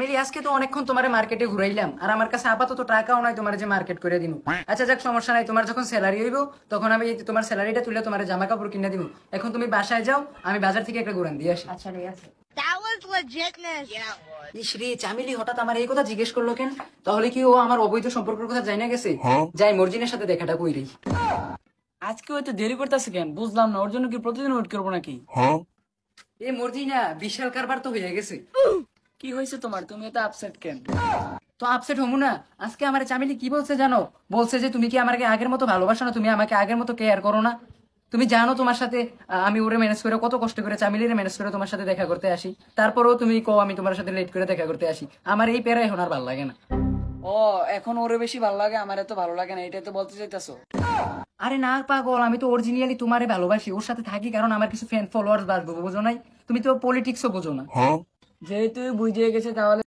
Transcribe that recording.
মিলি আজকে তো অনেকক্ষণ তোমার মার্কেটে ঘুরাইলাম, আর আমার কাছে আপাতত টাকাও নাই তোমার যে মার্কেট করে দিব। আচ্ছা যাক, সমস্যা নাই, তোমার যখন স্যালারি হইব তখন আমি তোমার স্যালারিটা তুলে তোমার জামা কাপড় কিনে দিব। এখন তুমি বাসায় যাও, আমি বাজার থেকে একটা ঘুরান দিয়ে আসি। আচ্ছা ঠিক আছে। That was legitness. Yeah. ইসরে চামিলি হঠাৎ আমার এই কথা জিজ্ঞেস করলো কেন? তাহলে কি ও আমার অবৈধ সম্পর্কের কথা জানা গেছে? যাই মর্জিনের সাথে দেখাটা কইরি। আজকে হয়তো দেরি করতেছে কেন বুঝলাম না, ওর জন্য কি প্রতিদিন ওয়েট করবো নাকি? এ মর্জিনা, বিশাল কারবার তো হয়ে গেছে। কি হয়েছে তোমার, তুমি এত আপসেট কেন? তো আপসেট হমু না। আজকে আমার চামিলি কি বলছে জানো? বলছে যে তুমি কি আমাকে আগের মতো ভালোবাসো না, তুমি আমাকে আগের মতো কেয়ার করো না। তুমি জানো তোমার সাথে আমি ওরে ম্যানেজ করে কত কষ্ট করে চামিলিরে ম্যানেজ করে তোমার সাথে দেখা করতে আসি, তারপরেও তুমি কও আমি তোমার সাথে লেট করে দেখা করতে আসি। আমার এই প্যারা এখন আর ভালো লাগে না। ও এখন ওরে বেশি ভালো লাগে, আমার এত ভালো লাগে না, এটাই তো বলতে চাইতেছো? আরে না পাগল, আমি তো অরিজিনালি তোমারে ভালোবাসি, ওর সাথে থাকি কারণ আমার কিছু ফ্যান ফলোয়ার্স বাড়বো, বোঝো নাই? তুমি তো পলিটিক্সও বোঝো না। যেহেতু বুঝে গেছে তাহলে